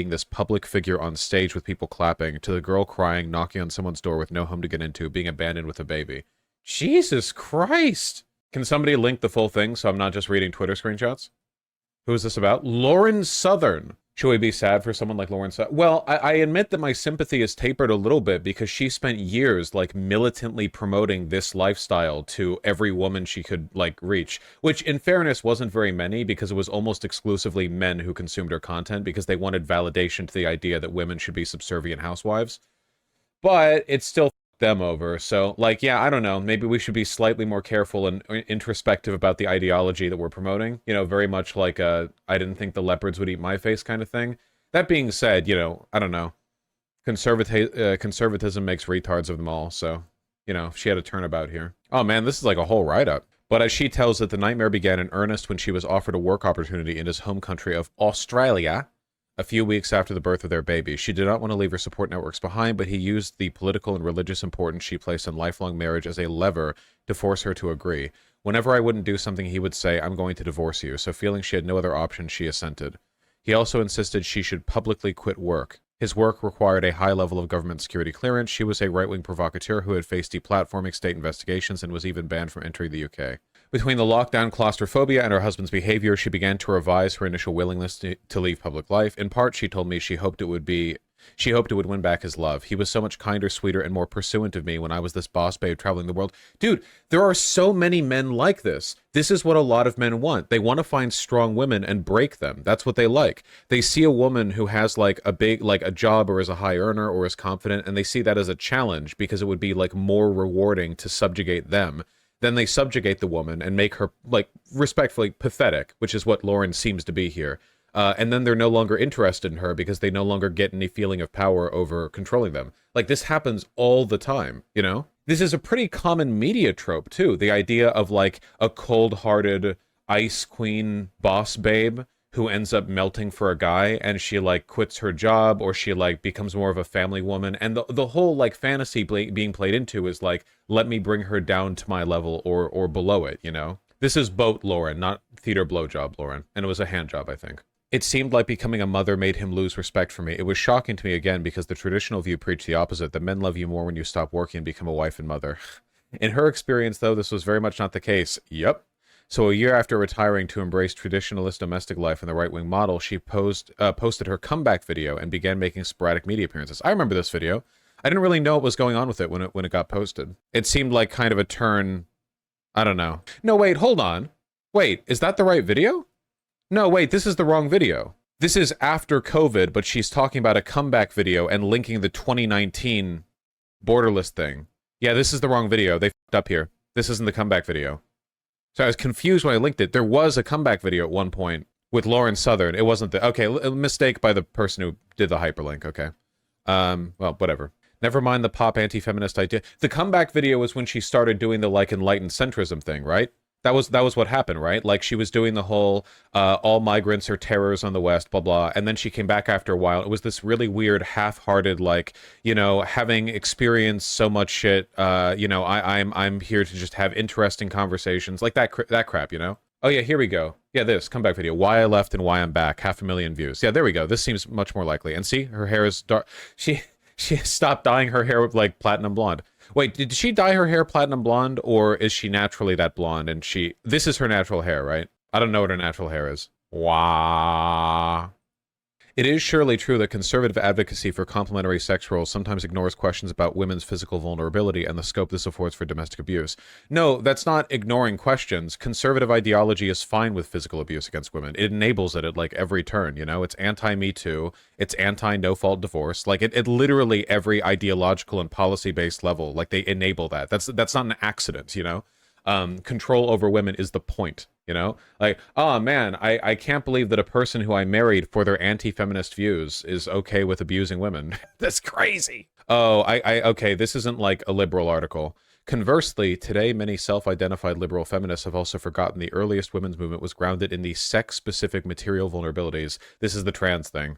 being this public figure on stage with people clapping, to the girl crying, knocking on someone's door with no home to get into, being abandoned with a baby. Jesus Christ! Can somebody link the full thing so I'm not just reading Twitter screenshots? Who is this about? Lauren Southern. Should we be sad for someone like Lauren Southern? Well, I admit that my sympathy is tapered a little bit because she spent years, like, militantly promoting this lifestyle to every woman she could, like, reach. Which, in fairness, wasn't very many because it was almost exclusively men who consumed her content because they wanted validation to the idea that women should be subservient housewives. But it's still them over. So, like, yeah, I don't know. Maybe we should be slightly more careful and introspective about the ideology that we're promoting. You know, very much like a I didn't think the leopards would eat my face kind of thing. That being said, you know, I don't know. Conservatism makes retards of them all. So, you know, she had a turnabout here. Oh man, this is like a whole write-up. But as she tells it, the nightmare began in earnest when she was offered a work opportunity in his home country of Australia a few weeks after the birth of their baby. She did not want to leave her support networks behind, but he used the political and religious importance she placed on lifelong marriage as a lever to force her to agree. Whenever I wouldn't do something, he would say, I'm going to divorce you. So feeling she had no other option, she assented. He also insisted she should publicly quit work. His work required a high level of government security clearance. She was a right-wing provocateur who had faced deplatforming, state investigations, and was even banned from entering the UK. Between the lockdown, claustrophobia, and her husband's behavior, she began to revise her initial willingness to leave public life. In part, she told me she hoped it would win back his love. He was so much kinder, sweeter, and more pursuant of me when I was this boss babe traveling the world. Dude, there are so many men like this. This is what a lot of men want. They want to find strong women and break them. That's what they like. They see a woman who has like a job or is a high earner or is confident, and they see that as a challenge because it would be like more rewarding to subjugate them. Then they subjugate the woman and make her, like, respectfully pathetic, which is what Lauren seems to be here. And then they're no longer interested in her because they no longer get any feeling of power over controlling them. Like, this happens all the time, you know? This is a pretty common media trope, too. The idea of, like, a cold-hearted ice queen boss babe who ends up melting for a guy, and she, like, quits her job, or she, like, becomes more of a family woman. And the whole, like, fantasy being played into is, like, let me bring her down to my level or below it, you know? This is boat Lauren, not theater blowjob Lauren. And it was a hand job, I think. It seemed like becoming a mother made him lose respect for me. It was shocking to me again because the traditional view preached the opposite, that men love you more when you stop working and become a wife and mother. In her experience, though, this was very much not the case. Yep. So a year after retiring to embrace traditionalist domestic life and the right-wing model, she posted her comeback video and began making sporadic media appearances. I remember this video. I didn't really know what was going on with it when it got posted. It seemed like kind of a turn. I don't know. No, wait, hold on. Wait, is that the right video? No, wait, this is the wrong video. This is after COVID, but she's talking about a comeback video and linking the 2019 borderless thing. Yeah, this is the wrong video. They f***ed up here. This isn't the comeback video. So I was confused when I linked it. There was a comeback video at one point with Lauren Southern. It wasn't the... Okay, a mistake by the person who did the hyperlink, okay. Well, whatever. Never mind the pop anti-feminist idea. The comeback video was when she started doing the, like, enlightened centrism thing, right? That was what happened, right? Like, she was doing the whole, all migrants are terrors on the West, blah, blah, and then she came back after a while. It was this really weird, half-hearted, like, you know, having experienced so much shit, you know, I'm here to just have interesting conversations, like that crap, you know? Oh yeah, here we go. Yeah, this, comeback video. Why I left and why I'm back, 500,000 views. Yeah, there we go. This seems much more likely. And see, her hair is dark. She stopped dyeing her hair with, like, platinum blonde. Wait, did she dye her hair platinum blonde, or is she naturally that blonde? And this is her natural hair, right? I don't know what her natural hair is. Wah. It is surely true that conservative advocacy for complementary sex roles sometimes ignores questions about women's physical vulnerability and the scope this affords for domestic abuse. No, that's not ignoring questions. Conservative ideology is fine with physical abuse against women. It enables it at, like, every turn, you know? It's anti-Me Too. It's anti-no-fault divorce. Like, it literally every ideological and policy-based level, like, they enable that. That's not an accident, you know? Control over women is the point, you know? Like, oh man, I can't believe that a person who I married for their anti-feminist views is okay with abusing women. That's crazy. Oh, okay, this isn't like a liberal article. Conversely, today many self-identified liberal feminists have also forgotten the earliest women's movement was grounded in the sex-specific material vulnerabilities. This is the trans thing.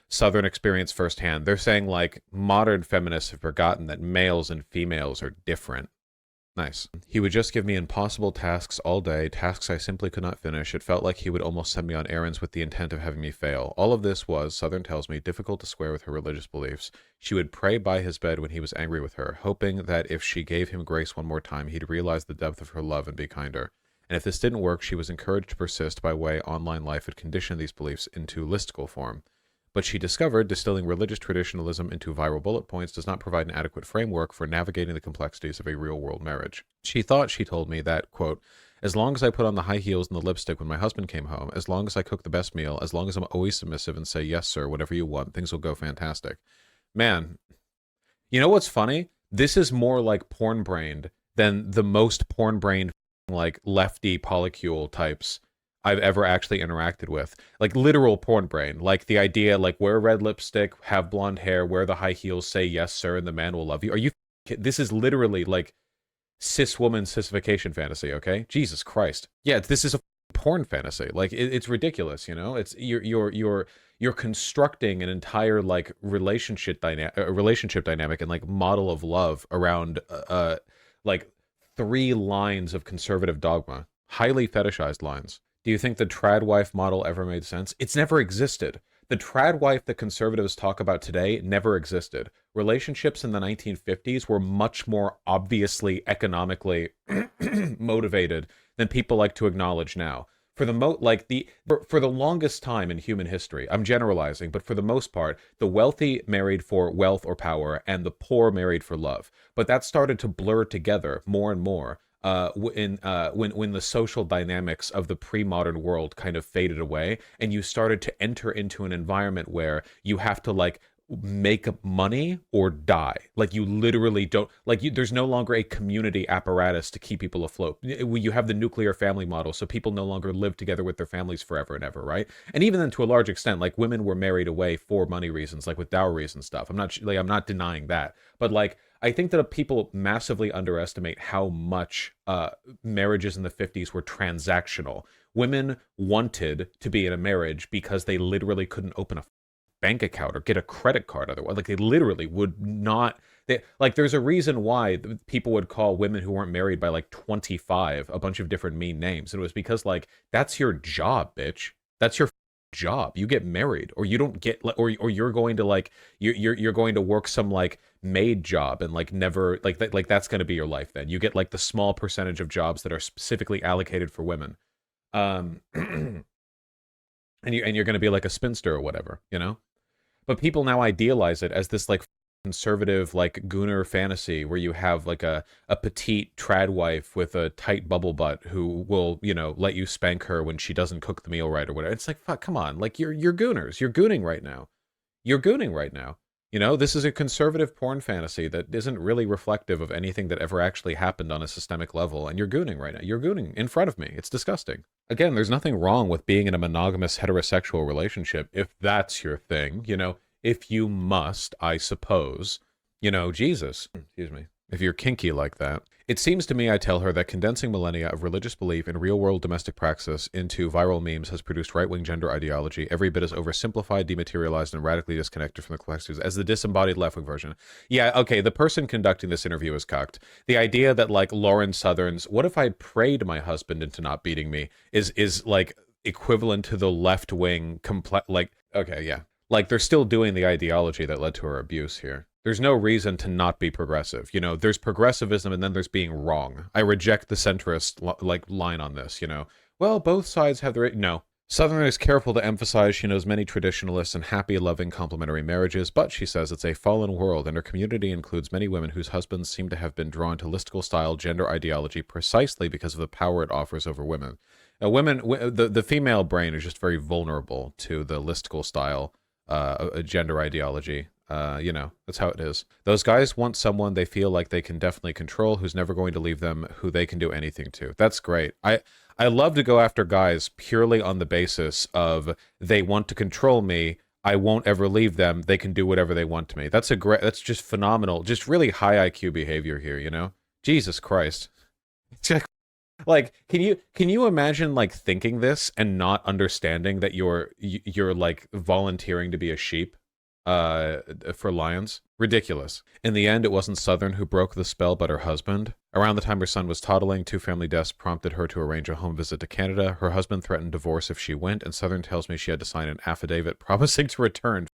Southern experience firsthand. They're saying, like, modern feminists have forgotten that males and females are different. Nice. He would just give me impossible tasks all day, tasks I simply could not finish. It felt like he would almost send me on errands with the intent of having me fail. All of this was, Southern tells me, difficult to square with her religious beliefs. She would pray by his bed when he was angry with her, hoping that if she gave him grace one more time, he'd realize the depth of her love and be kinder. And if this didn't work, she was encouraged to persist by way online life had conditioned these beliefs into listicle form. But she discovered distilling religious traditionalism into viral bullet points does not provide an adequate framework for navigating the complexities of a real-world marriage. She thought, she told me, that, quote, as long as I put on the high heels and the lipstick when my husband came home, as long as I cook the best meal, as long as I'm always submissive and say, yes, sir, whatever you want, things will go fantastic. Man, you know what's funny? This is more like porn-brained than the most porn-brained, like, lefty polycule types I've ever actually interacted with. Like literal porn brain. Like the idea, like wear red lipstick, have blonde hair, wear the high heels, say yes, sir, and the man will love you. Are you this is literally like cis woman cissification fantasy, okay? Jesus Christ. Yeah, this is a porn fantasy. Like it's ridiculous, you know? It's you're constructing an entire like relationship dynamic and like model of love around like 3 lines of conservative dogma, highly fetishized lines. Do you think the Tradwife model ever made sense? It's never existed. The Tradwife that conservatives talk about today never existed. Relationships in the 1950s were much more obviously economically motivated than people like to acknowledge now. For the longest time in human history, I'm generalizing, but for the most part, the wealthy married for wealth or power, and the poor married for love. But that started to blur together more and more. When the social dynamics of the pre-modern world kind of faded away, and you started to enter into an environment where you have to like make money or die. Like you literally don't there's no longer a community apparatus to keep people afloat. You have the nuclear family model, so people no longer live together with their families forever and ever, right? And even then, to a large extent, like women were married away for money reasons, like with dowries and stuff. I'm not denying that, but like I think that people massively underestimate how much marriages in the 50s were transactional. Women wanted to be in a marriage because they literally couldn't open a bank account or get a credit card otherwise. Like they literally would not. There's a reason why people would call women who weren't married by like 25 a bunch of different mean names. And it was because like that's your job, bitch. That's your job. You get married, or you don't get, or you're going to like you're going to work some like maid job and like never like that's going to be your life. Then you get like the small percentage of jobs that are specifically allocated for women, and you're going to be like a spinster or whatever, you know. But people now idealize it as this like conservative like gooner fantasy where you have like a petite trad wife with a tight bubble butt who will, you know, let you spank her when she doesn't cook the meal right or whatever. It's like, fuck, come on. Like you're gooners. You're gooning right now. You're gooning right now. You know, this is a conservative porn fantasy that isn't really reflective of anything that ever actually happened on a systemic level, and you're gooning right now. You're gooning in front of me. It's disgusting. Again, there's nothing wrong with being in a monogamous heterosexual relationship if that's your thing, you know, if you must, I suppose. You know, Jesus, excuse me, if you're kinky like that. It seems to me, I tell her, that condensing millennia of religious belief in real-world domestic praxis into viral memes has produced right-wing gender ideology every bit as oversimplified, dematerialized, and radically disconnected from the complexities as the disembodied left-wing version. Yeah, okay, the person conducting this interview is cucked. The idea that, like, Lauren Southern's, what if I prayed my husband into not beating me, is like, equivalent to the left-wing, like, okay, yeah. Like, they're still doing the ideology that led to her abuse here. There's no reason to not be progressive. You know, there's progressivism and then there's being wrong. I reject the centrist line on this, you know. Well, both sides have their... No. Southern is careful to emphasize she knows many traditionalists and happy, loving, complementary marriages, but she says it's a fallen world, and her community includes many women whose husbands seem to have been drawn to listicle-style gender ideology precisely because of the power it offers over women. Now, the female brain is just very vulnerable to the listicle-style gender ideology. You know, that's how it is. Those guys want someone they feel like they can definitely control, who's never going to leave them, who they can do anything to. That's great. I love to go after guys purely on the basis of they want to control me. I won't ever leave them. They can do whatever they want to me. That's that's just phenomenal. Just really high IQ behavior here, you know? Jesus Christ. Like, can you imagine like thinking this and not understanding that you're like volunteering to be a sheep? for lions. Ridiculous. In the end, it wasn't Southern who broke the spell, but her husband. Around the time her son was toddling, 2 family deaths prompted her to arrange a home visit to Canada. Her husband threatened divorce if she went, and Southern tells me she had to sign an affidavit promising to return